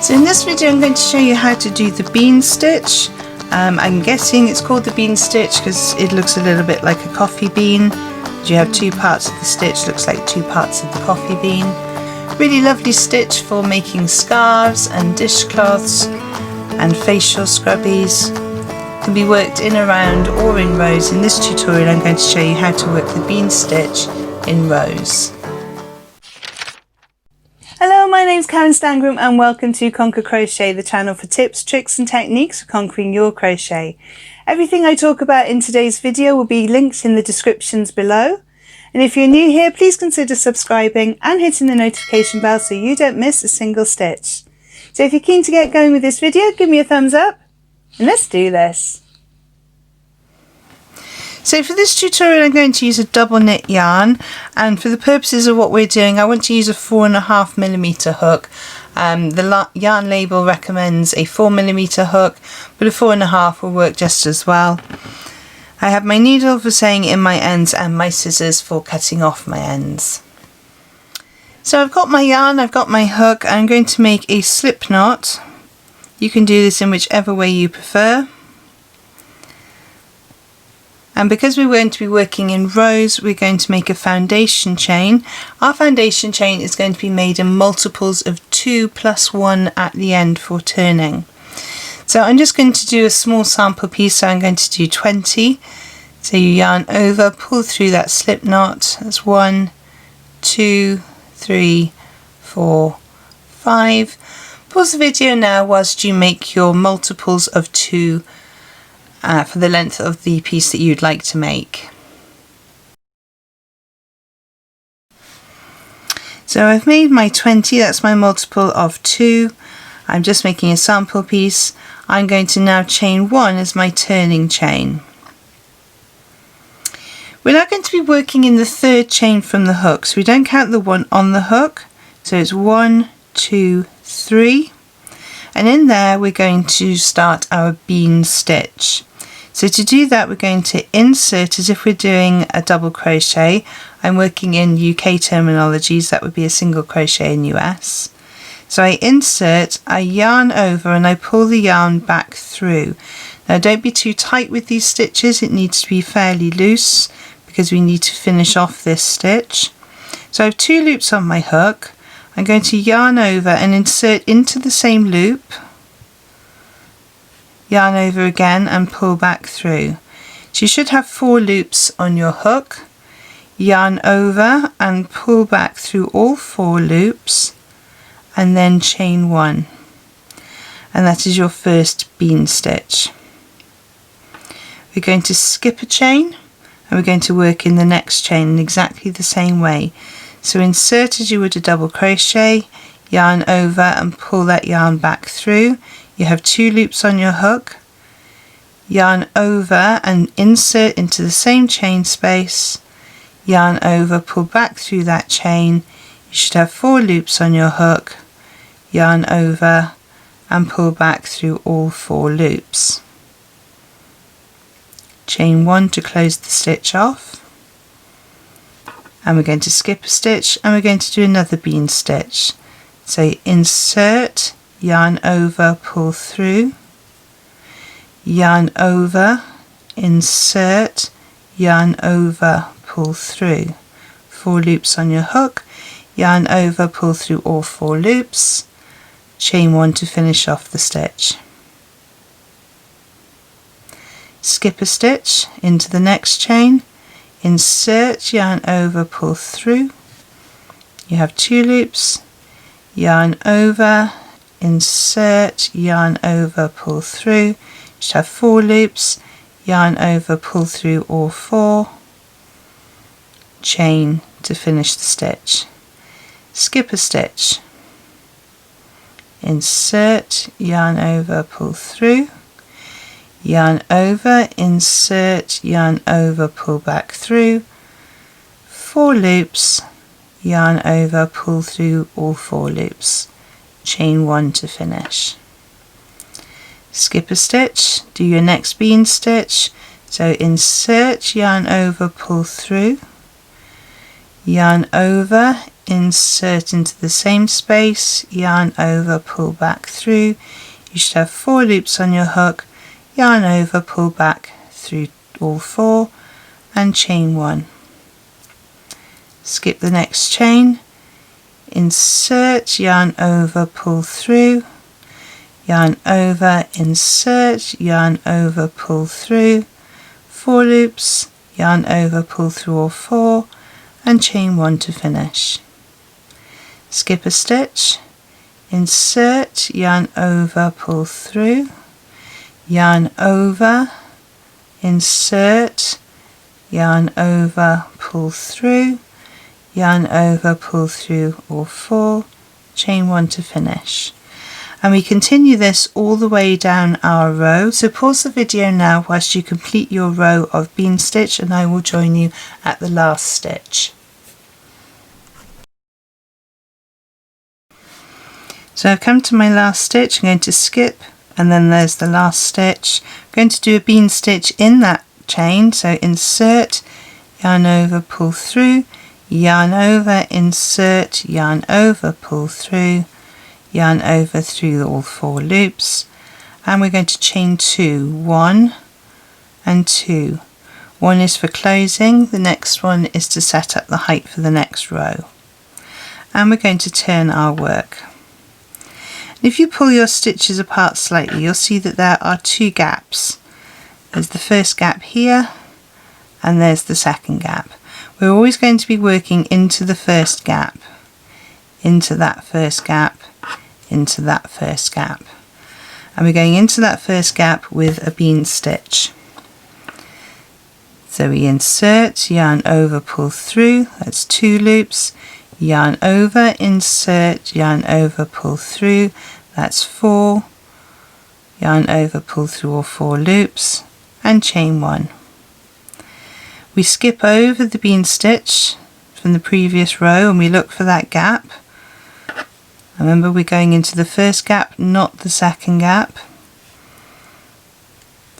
So in this video I'm going to show you how to do the bean stitch. I'm guessing it's called the bean stitch because it looks a little bit like a coffee bean. You have two parts of the stitch, looks like two parts of the coffee bean. Really lovely stitch for making scarves and dishcloths and facial scrubbies. Can be worked in a round or in rows. In this tutorial I'm going to show you how to work the bean stitch in rows. Hello, my name's Karen Stangram and welcome to Conquer Crochet, the channel for tips, tricks and techniques for conquering your crochet. Everything I talk about in today's video will be linked in the descriptions below. And if you're new here, please consider subscribing and hitting the notification bell so you don't miss a single stitch. So if you're keen to get going with this video, give me a thumbs up and let's do this. So for this tutorial I'm going to use a double knit yarn, and for the purposes of what we're doing I want to use a 4.5mm hook. The yarn label recommends a 4mm hook, but a 4.5 will work just as well. I have my needle for sewing in my ends and my scissors for cutting off my ends. So I've got my yarn, I've got my hook, and I'm going to make a slip knot. You can do this in whichever way you prefer. And because we're going to be working in rows, we're going to make a foundation chain. Our foundation chain is going to be made in multiples of 2 plus 1 at the end for turning. So I'm just going to do a small sample piece, so I'm going to do 20. So you yarn over, pull through that slip knot. That's 1, 2, 3, 4, 5. Pause the video now whilst you make your multiples of 2 for the length of the piece that you'd like to make. So I've made my 20, that's my multiple of 2. I'm just making a sample piece. I'm going to now chain 1 as my turning chain. We're now going to be working in the third chain from the hook, so we don't count the one on the hook. So it's 1, 2, 3, and in there we're going to start our bean stitch. So to do that we're going to insert as if we're doing a double crochet. I'm working in UK terminologies, that would be a single crochet in US. So I insert, I yarn over and I pull the yarn back through. Now don't be too tight with these stitches, it needs to be fairly loose because we need to finish off this stitch. So I have 2 loops on my hook. I'm going to yarn over and insert into the same loop. Yarn over again and pull back through. So you should have 4 loops on your hook. Yarn over and pull back through all 4 loops and then chain 1, and that is your first bean stitch. We're going to skip a chain and we're going to work in the next chain in exactly the same way. So insert as you would a double crochet, yarn over and pull that yarn back through. You have 2 loops on your hook, yarn over and insert into the same chain space, yarn over, pull back through that chain. You should have 4 loops on your hook, yarn over and pull back through all 4 loops. Chain 1 to close the stitch off, and we're going to skip a stitch and we're going to do another bean stitch. So insert, yarn over, pull through, yarn over, insert, yarn over, pull through. 4 loops on your hook, yarn over, pull through all 4 loops, chain 1 to finish off the stitch. Skip a stitch into the next chain, insert, yarn over, pull through. You have 2 loops, yarn over, insert, yarn over, pull through. You should have 4 loops, yarn over, pull through all 4, chain to finish the stitch. Skip a stitch, insert, yarn over, pull through, yarn over, insert, yarn over, pull back through, 4 loops, yarn over, pull through all 4 loops, chain 1 to finish. Skip a stitch, do your next bean stitch. So insert, yarn over, pull through, yarn over, insert into the same space, yarn over, pull back through. You should have 4 loops on your hook, yarn over, pull back through all 4 and chain 1. Skip the next chain, insert, yarn over, pull through, yarn over, insert, yarn over, pull through, 4 loops, yarn over, pull through all 4 and chain 1 to finish. Skip a stitch, insert, yarn over, pull through, yarn over, insert, yarn over, pull through, yarn over, pull through all 4, chain 1 to finish. And we continue this all the way down our row. So pause the video now whilst you complete your row of bean stitch, and I will join you at the last stitch. So I've come to my last stitch. I'm going to skip, and then there's the last stitch. I'm going to do a bean stitch in that chain, so insert, yarn over, pull through, yarn over, insert, yarn over, pull through, yarn over through all 4 loops, and we're going to chain 2, 1 and 2. 1 is for closing, the next one is to set up the height for the next row, and we're going to turn our work. If you pull your stitches apart slightly, you'll see that there are 2 gaps. There's the first gap here, and there's the second gap. We're always going to be working into the first gap, into that first gap, into that first gap, and we're going into that first gap with a bean stitch. So we insert, yarn over, pull through, that's 2 loops, yarn over, insert, yarn over, pull through, that's 4, yarn over, pull through all 4 loops and chain 1. We skip over the bean stitch from the previous row and we look for that gap. Remember, we're going into the first gap, not the second gap.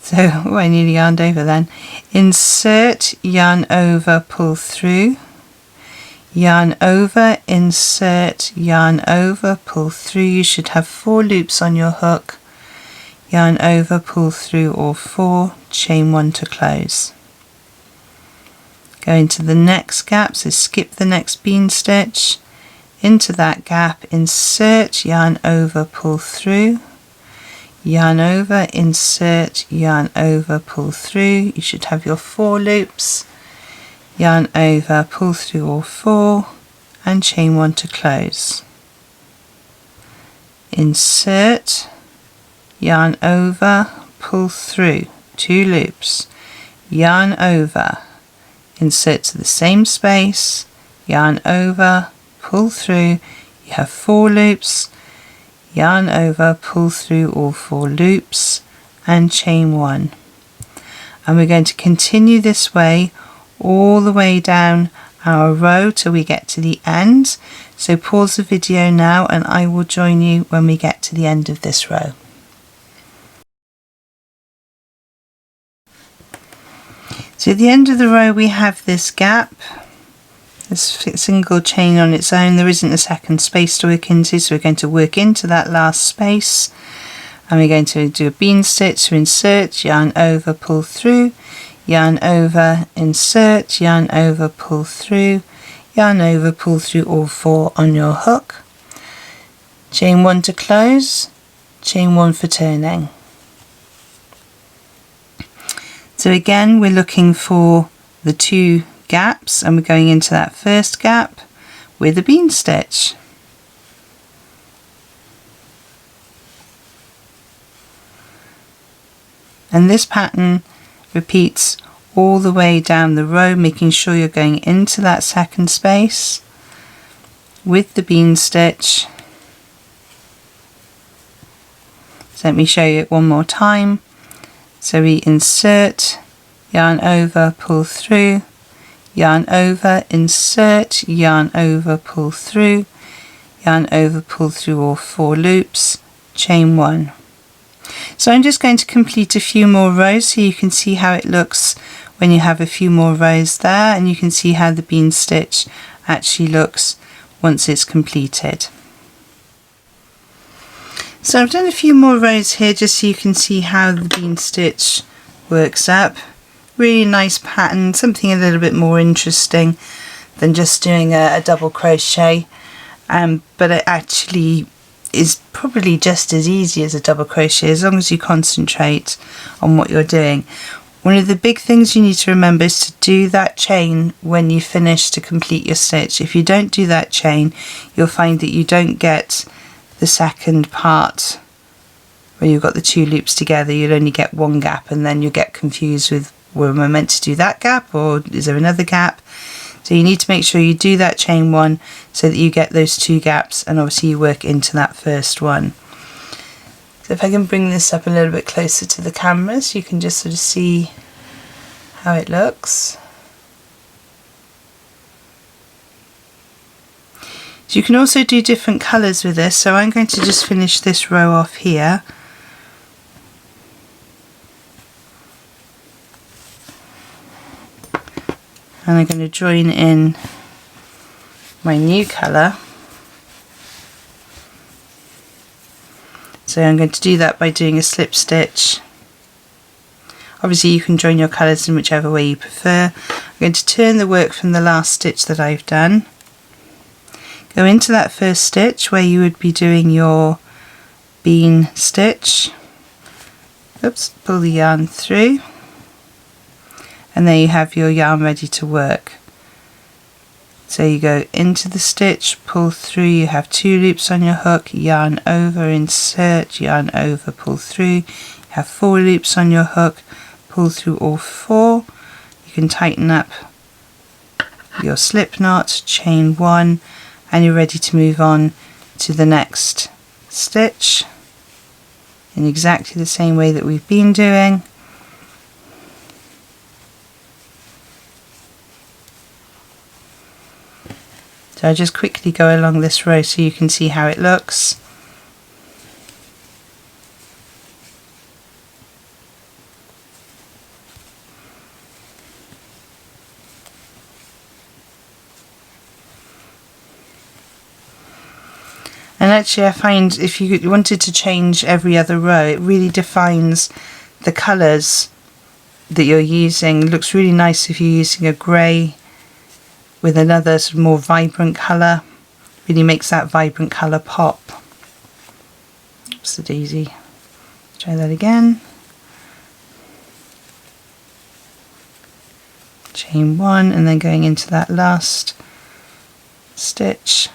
So, I nearly yarned over then. Insert, yarn over, pull through, yarn over, insert, yarn over, pull through. You should have 4 loops on your hook, yarn over, pull through all 4, chain 1 to close. Go into the next gap, so skip the next bean stitch, into that gap, insert, yarn over, pull through, yarn over, insert, yarn over, pull through. You should have your 4 loops, yarn over, pull through all 4 and chain 1 to close. Insert, yarn over, pull through, 2 loops, yarn over, insert to the same space, yarn over, pull through, you have 4 loops, yarn over, pull through all 4 loops and chain 1. And we're going to continue this way all the way down our row till we get to the end. So pause the video now and I will join you when we get to the end of this row. So at the end of the row we have this gap, this single chain on its own. There isn't a second space to work into, so we're going to work into that last space and we're going to do a bean stitch to insert, yarn over, pull through, yarn over, insert, yarn over, pull through, yarn over, pull through all 4 on your hook, chain 1 to close, chain 1 for turning. So again, we're looking for the 2 gaps and we're going into that first gap with a bean stitch. And this pattern repeats all the way down the row, making sure you're going into that second space with the bean stitch. So let me show you it one more time. So we insert, yarn over, pull through, yarn over, insert, yarn over, pull through, yarn over, pull through all 4 loops, chain 1. So I'm just going to complete a few more rows so you can see how it looks when you have a few more rows there, and you can see how the bean stitch actually looks once it's completed. So I've done a few more rows here just so you can see how the bean stitch works up. Really nice pattern, something a little bit more interesting than just doing a double crochet, but it actually is probably just as easy as a double crochet as long as you concentrate on what you're doing. One of the big things you need to remember is to do that chain when you finish to complete your stitch. If you don't do that chain, you'll find that you don't get the second part where you've got the two loops together. You'll only get one gap, and then you'll get confused with, well, am I meant to do that gap or is there another gap? So you need to make sure you do that chain one so that you get those two gaps, and obviously you work into that first one. So if I can bring this up a little bit closer to the camera so you can just sort of see how it looks. So you can also do different colours with this, so I'm going to just finish this row off here. And I'm going to join in my new colour. So I'm going to do that by doing a slip stitch. Obviously you can join your colours in whichever way you prefer. I'm going to turn the work from the last stitch that I've done. Go into that first stitch where you would be doing your bean stitch. Oops, pull the yarn through. And there you have your yarn ready to work. So you go into the stitch, pull through, you have two loops on your hook, yarn over, insert, yarn over, pull through, you have 4 loops on your hook, pull through all 4, you can tighten up your slip knot, chain 1, and you're ready to move on to the next stitch in exactly the same way that we've been doing. So I just quickly go along this row so you can see how it looks. And actually I find if you wanted to change every other row, it really defines the colours that you're using. It looks really nice if you're using a grey with another sort of more vibrant colour. Really makes that vibrant colour pop. Oops, the daisy. Try that again. Chain 1 and then going into that last stitch.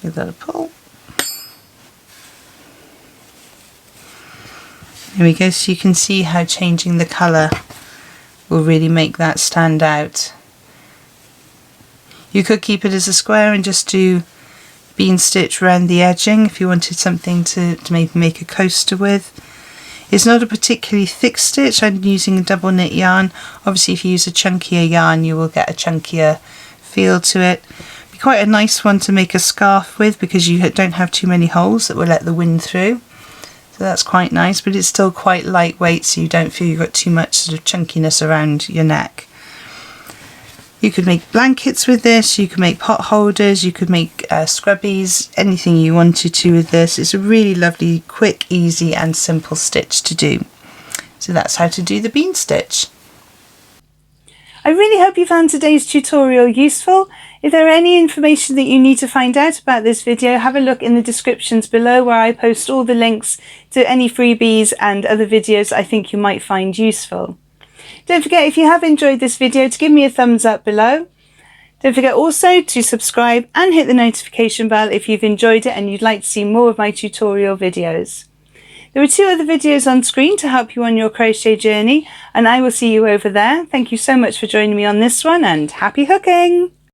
Give that a pull. There we go, so you can see how changing the colour will really make that stand out. You could keep it as a square and just do bean stitch around the edging if you wanted something to maybe make a coaster with. It's not a particularly thick stitch, I'm using a double knit yarn. Obviously if you use a chunkier yarn you will get a chunkier feel to it. Be quite a nice one to make a scarf with because you don't have too many holes that will let the wind through. So that's quite nice, but it's still quite lightweight so you don't feel you've got too much sort of chunkiness around your neck. You could make blankets with this, you could make pot holders, you could make scrubbies, anything you wanted to with this. It's a really lovely, quick, easy and simple stitch to do. So that's how to do the bean stitch. I really hope you found today's tutorial useful. If there are any information that you need to find out about this video, have a look in the descriptions below where I post all the links to any freebies and other videos I think you might find useful. Don't forget, if you have enjoyed this video, to give me a thumbs up below. Don't forget also to subscribe and hit the notification bell if you've enjoyed it and you'd like to see more of my tutorial videos. There are 2 other videos on screen to help you on your crochet journey, and I will see you over there. Thank you so much for joining me on this one, and happy hooking!